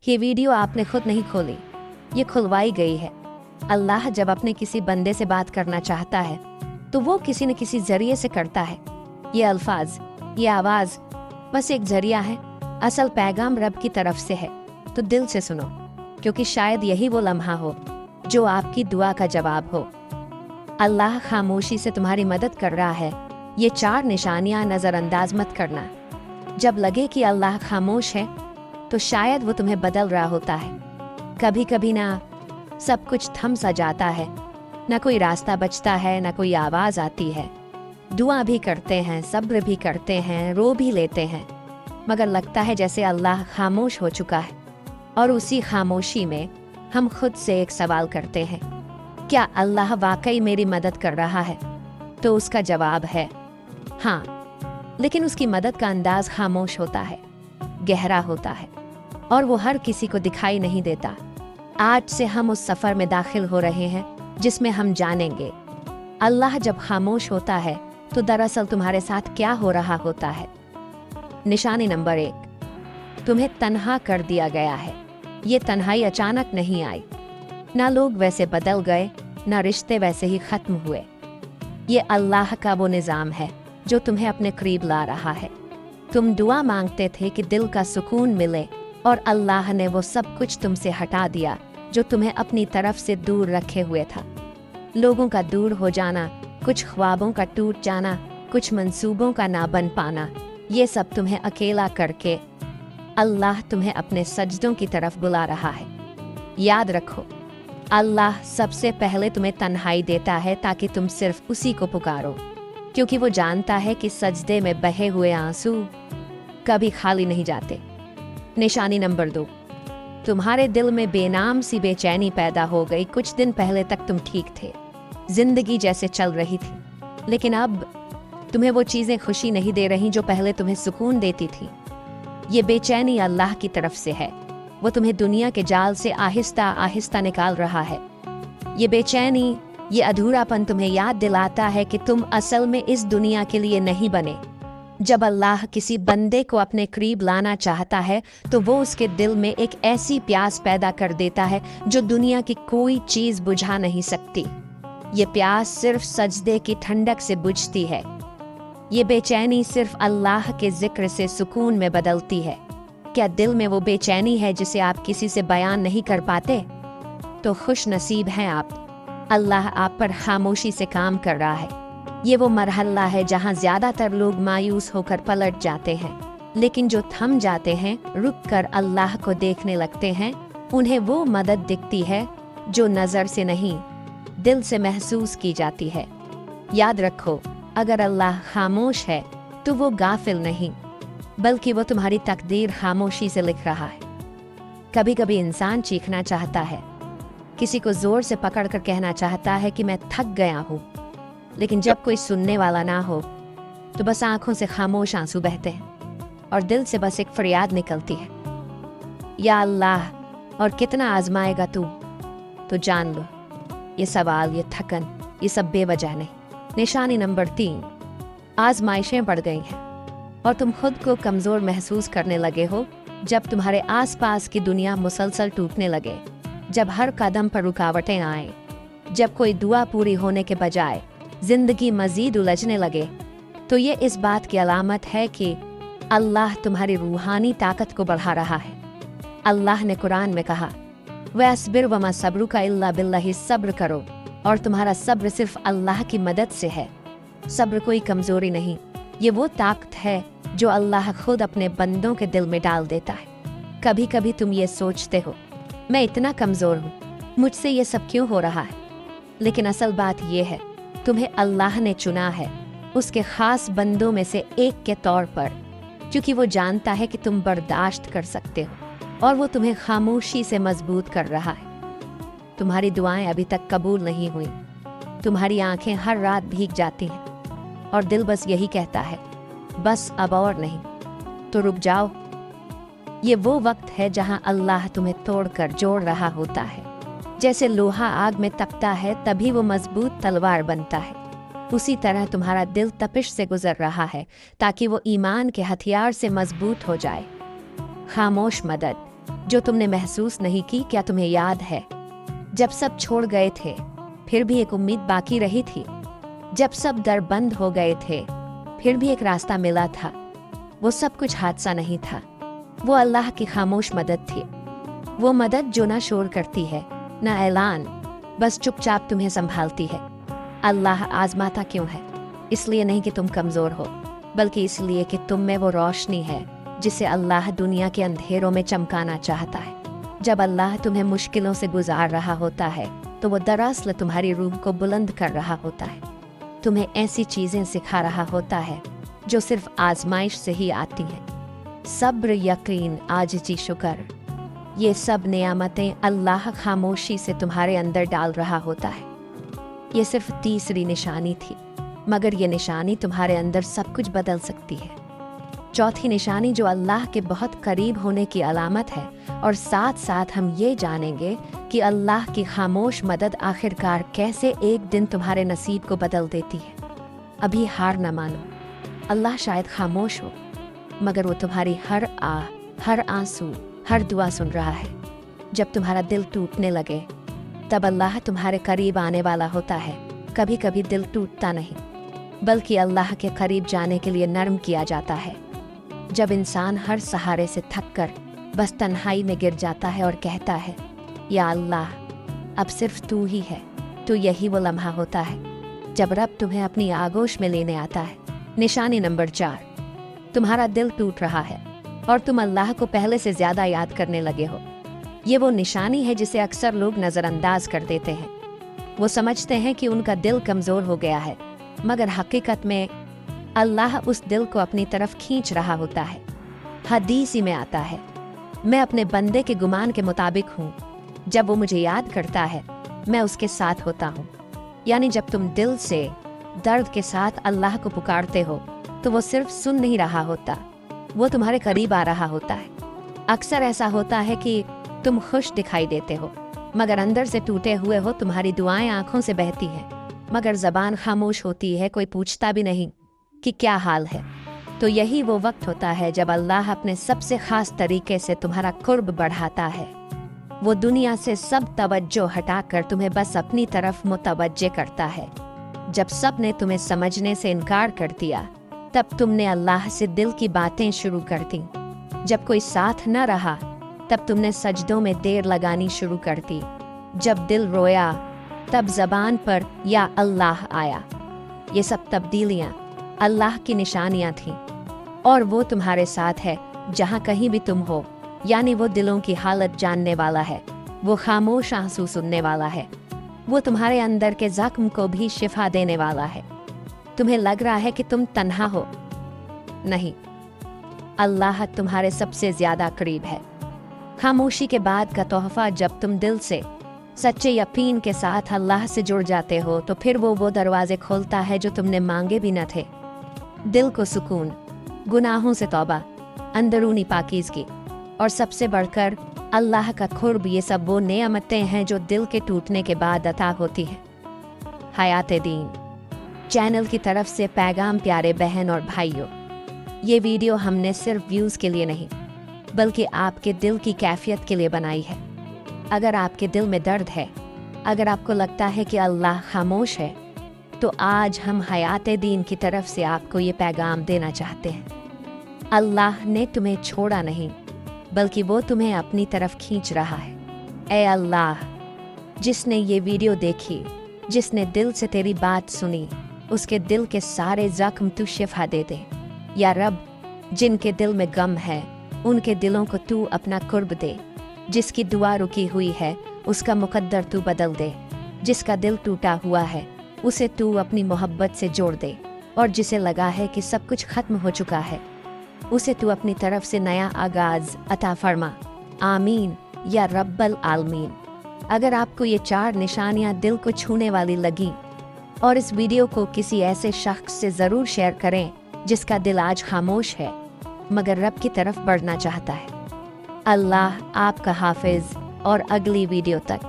ये वीडियो आपने खुद नहीं खोली, ये खुलवाई गई है। अल्लाह जब अपने किसी बंदे से बात करना चाहता है तो वो किसी न किसी जरिए से करता है। ये अल्फाज, ये आवाज़ बस एक जरिया है, असल पैगाम रब की तरफ से है। तो दिल से सुनो, क्योंकि शायद यही वो लम्हा हो जो आपकी दुआ का जवाब हो। अल्लाह खामोशी से तुम्हारी मदद कर रहा है। ये 4 निशानियां नज़रअंदाज मत करना। जब लगे कि अल्लाह खामोश है तो शायद वो तुम्हें बदल रहा होता है। कभी कभी ना सब कुछ थम सा जाता है, ना कोई रास्ता बचता है, ना कोई आवाज़ आती है। दुआ भी करते हैं, सब्र भी करते हैं, रो भी लेते हैं, मगर लगता है जैसे अल्लाह खामोश हो चुका है। और उसी खामोशी में हम खुद से एक सवाल करते हैं, क्या अल्लाह वाकई मेरी मदद कर रहा है? तो उसका जवाब है हाँ, लेकिन उसकी मदद का अंदाज खामोश होता है, गहरा होता है, और वो हर किसी को दिखाई नहीं देता। आज से हम उस सफ़र में दाखिल हो रहे हैं जिसमें हम जानेंगे अल्लाह जब खामोश होता है तो दरअसल तुम्हारे साथ क्या हो रहा होता है। निशानी नंबर 1, तुम्हें तन्हा कर दिया गया है। ये तन्हाई अचानक नहीं आई, ना लोग वैसे बदल गए, ना रिश्ते वैसे ही खत्म हुए। ये अल्लाह का वो निज़ाम है जो तुम्हें अपने करीब ला रहा है। तुम दुआ मांगते थे कि दिल का सुकून मिले, और अल्लाह ने वो सब कुछ तुमसे हटा दिया जो तुम्हें अपनी तरफ से दूर रखे हुए था। लोगों का दूर हो जाना, कुछ ख्वाबों का टूट जाना, कुछ मंसूबों का ना बन पाना, ये सब तुम्हें अकेला करके अल्लाह तुम्हें अपने सजदों की तरफ बुला रहा है। याद रखो, अल्लाह सबसे पहले तुम्हें तन्हाई देता है ताकि तुम सिर्फ उसी को पुकारो, क्योंकि वो जानता है कि सजदे में बहे हुए आंसू कभी खाली नहीं जाते। निशानी नंबर 2, तुम्हारे दिल में बेनाम सी बेचैनी पैदा हो गई। कुछ दिन पहले तक तुम ठीक थे, जिंदगी जैसे चल रही थी, लेकिन अब तुम्हें वो चीज़ें खुशी नहीं दे रही जो पहले तुम्हें सुकून देती थी। ये बेचैनी अल्लाह की तरफ से है, वो तुम्हें दुनिया के जाल से आहिस्ता आहिस्ता निकाल रहा है। ये बेचैनी, ये अधूरापन तुम्हें याद दिलाता है कि तुम असल में इस दुनिया के लिए नहीं बने। जब अल्लाह किसी बंदे को अपने करीब लाना चाहता है तो वो उसके दिल में एक ऐसी प्यास पैदा कर देता है जो दुनिया की कोई चीज़ बुझा नहीं सकती। ये प्यास सिर्फ सजदे की ठंडक से बुझती है। ये बेचैनी सिर्फ अल्लाह के जिक्र से सुकून में बदलती है। क्या दिल में वो बेचैनी है जिसे आप किसी से बयान नहीं कर पाते? तो खुश नसीब हैं आप, अल्लाह आप पर खामोशी से काम कर रहा है। ये वो मरहला है जहाँ ज़्यादातर लोग मायूस होकर पलट जाते हैं, लेकिन जो थम जाते हैं, रुक कर अल्लाह को देखने लगते हैं, उन्हें वो मदद दिखती है जो नज़र से नहीं, दिल से महसूस की जाती है। याद रखो, अगर अल्लाह खामोश है तो वो गाफिल नहीं, बल्कि वो तुम्हारी तकदीर खामोशी से लिख रहा है। कभी कभी इंसान चीखना चाहता है, किसी को जोर से पकड़ कर कहना चाहता है कि मैं थक गया हूँ, लेकिन जब कोई सुनने वाला ना हो तो बस आंखों से खामोश आंसू बहते हैं और दिल से बस एक फरियाद निकलती है, या अल्लाह, और कितना आजमाएगा तू? तो जान लो, ये सवाल, ये थकन, ये सब बेवजह नहीं। निशानी नंबर 3, आजमाइशें बढ़ गई हैं और तुम खुद को कमज़ोर महसूस करने लगे हो। जब तुम्हारे आसपास की दुनिया मुसलसल टूटने लगे, जब हर कदम पर रुकावटें आए, जब कोई दुआ पूरी होने के बजाय जिंदगी मजीद उलझने लगे, तो ये इस बात की अलामत है कि अल्लाह तुम्हारी रूहानी ताकत को बढ़ा रहा है। अल्लाह ने कुरान में कहा, वस्बिर वमा सब्रुका इल्ला बिल्लाहि, सब्र करो और तुम्हारा सब्र सिर्फ अल्लाह की मदद से है। सब्र कोई कमज़ोरी नहीं, ये वो ताकत है जो अल्लाह खुद अपने बंदों के दिल में डाल देता है। कभी कभी तुम ये सोचते हो, मैं इतना कमज़ोर हूँ, मुझसे ये सब क्यों हो रहा है? लेकिन असल बात ये है, तुम्हें अल्लाह ने चुना है उसके ख़ास बंदों में से एक के तौर पर, क्योंकि वो जानता है कि तुम बर्दाश्त कर सकते हो, और वो तुम्हें खामोशी से मजबूत कर रहा है। तुम्हारी दुआएं अभी तक कबूल नहीं हुई, तुम्हारी आंखें हर रात भीग जाती हैं, और दिल बस यही कहता है, बस अब और नहीं। तो रुक जाओ, ये वो वक्त है जहां अल्लाह तुम्हें तोड़कर जोड़ रहा होता है। जैसे लोहा आग में तपता है तभी वो मजबूत तलवार बनता है, उसी तरह तुम्हारा दिल तपिश से गुजर रहा है ताकि वो ईमान के हथियार से मजबूत हो जाए। खामोश मदद, जो तुमने महसूस नहीं की। क्या तुम्हें याद है जब सब छोड़ गए थे फिर भी एक उम्मीद बाकी रही थी? जब सब दर बंद हो गए थे फिर भी एक रास्ता मिला था। वो सब कुछ हादसा नहीं था, वो अल्लाह की खामोश मदद थी। वो मदद जो ना शोर करती है ना ऐलान, बस चुपचाप तुम्हें संभालती है। अल्लाह आजमाता क्यों है? इसलिए नहीं कि तुम कमजोर हो, बल्कि इसलिए कि तुम में वो रोशनी है जिसे अल्लाह दुनिया के अंधेरों में चमकाना चाहता है। जब अल्लाह तुम्हें मुश्किलों से गुजार रहा होता है तो वो दरअसल तुम्हारी रूह को बुलंद कर रहा होता है। तुम्हें ऐसी चीजें सिखा रहा होता है जो सिर्फ आजमाइश से ही आती हैं। सब्र, यकीन, आजिज़ी, शुक्र, ये सब नियामतें अल्लाह खामोशी से तुम्हारे अंदर डाल रहा होता है। ये सिर्फ तीसरी निशानी थी, मगर ये निशानी तुम्हारे अंदर सब कुछ बदल सकती है। चौथी निशानी जो अल्लाह के बहुत करीब होने की अलामत है, और साथ साथ हम ये जानेंगे कि अल्लाह की खामोश मदद आखिरकार कैसे एक दिन तुम्हारे नसीब को बदल देती है। अभी हार न मानो। अल्लाह शायद खामोश हो, मगर वो तुम्हारी हर आह, हर आंसू, हर दुआ सुन रहा है। जब तुम्हारा दिल टूटने लगे तब अल्लाह तुम्हारे करीब आने वाला होता है। कभी कभी दिल टूटता नहीं, बल्कि अल्लाह के करीब जाने के लिए नरम किया जाता है। जब इंसान हर सहारे से थक कर बस तन्हाई में गिर जाता है और कहता है, या अल्लाह अब सिर्फ तू ही है, तो यही वो लम्हा होता है जब रब तुम्हें अपनी आगोश में लेने आता है। निशानी नंबर 4, तुम्हारा दिल टूट रहा है और तुम अल्लाह को पहले से ज्यादा याद करने लगे हो। ये वो निशानी है जिसे अक्सर लोग नज़रअंदाज कर देते हैं। वो समझते हैं कि उनका दिल कमज़ोर हो गया है, मगर हकीकत में अल्लाह उस दिल को अपनी तरफ खींच रहा होता है। हदीस ही में आता है, मैं अपने बंदे के गुमान के मुताबिक हूँ, जब वो मुझे याद करता है मैं उसके साथ होता हूँ। यानी जब तुम दिल से दर्द के साथ अल्लाह को पुकारते हो तो वो सिर्फ सुन नहीं रहा होता, वो तुम्हारे करीब आ रहा होता है। अक्सर ऐसा होता है कि तुम खुश दिखाई देते हो, मगर अंदर से टूटे हुए हो। तुम्हारी दुआएं आंखों से बहती हैं, मगर जबान खामोश होती है, कोई पूछता भी नहीं कि क्या हाल है। तो यही वो वक्त होता है जब अल्लाह अपने सबसे खास तरीके से तुम्हारा कुर्ब बढ़ाता है। वो दुनिया से सब तवज्जो हटाकर तुम्हें बस अपनी तरफ मुतवज्जे करता है। जब सब ने तुम्हें समझने से इनकार कर दिया, तब तुमने अल्लाह से दिल की बातें शुरू कर दी। जब कोई साथ न रहा, तब तुमने सजदों में देर लगानी शुरू कर दी। जब दिल रोया, तब जबान पर या अल्लाह आया। ये सब तब्दीलियां अल्लाह की निशानियां थीं, और वो तुम्हारे साथ है जहां कहीं भी तुम हो। यानी वो दिलों की हालत जानने वाला है, वो खामोश आंसू सुनने वाला है, वो तुम्हारे अंदर के जख्म को भी शिफा देने वाला है। तुम्हें लग रहा है कि तुम तन्हा हो, नहीं, अल्लाह तुम्हारे सबसे ज्यादा करीब है। खामोशी के बाद का तोहफा, जब तुम दिल से सच्चे यकीन के साथ अल्लाह से जुड़ जाते हो तो फिर वो दरवाजे खोलता है जो तुमने मांगे भी न थे। दिल को सुकून, गुनाहों से तौबा, अंदरूनी पाकीज़गी और सबसे बढ़कर अल्लाह का खुर्ब, ये सब वो नेमतें हैं जो दिल के टूटने के बाद अता होती है। हयाते दीन चैनल की तरफ से पैगाम प्यारे बहन और भाइयों, ये वीडियो हमने सिर्फ व्यूज़ के लिए नहीं बल्कि आपके दिल की कैफियत के लिए बनाई है। अगर आपके दिल में दर्द है, अगर आपको लगता है कि अल्लाह खामोश है, तो आज हम हयाते दीन की तरफ से आपको ये पैगाम देना चाहते हैं। अल्लाह ने तुम्हें छोड़ा नहीं, बल्कि वो तुम्हें अपनी तरफ खींच रहा है। ए अल्लाह, जिसने ये वीडियो देखी, जिसने दिल से तेरी बात सुनी, उसके दिल के सारे जख्म तू शिफा दे दे। या रब, जिनके दिल में गम है उनके दिलों को तू अपना कुर्ब दे। जिसकी दुआ रुकी हुई है उसका मुकद्दर तू बदल दे। जिसका दिल टूटा हुआ है उसे तू अपनी मोहब्बत से जोड़ दे, और जिसे लगा है कि सब कुछ खत्म हो चुका है उसे तू अपनी तरफ से नया आगाज अता फरमा। आमीन या रब्बल आलमीन। अगर आपको ये 4 निशानियां दिल को छूने वाली लगी, और इस वीडियो को किसी ऐसे शख्स से ज़रूर शेयर करें जिसका दिल आज खामोश है मगर रब की तरफ बढ़ना चाहता है। अल्लाह आपका हाफिज, और अगली वीडियो तक।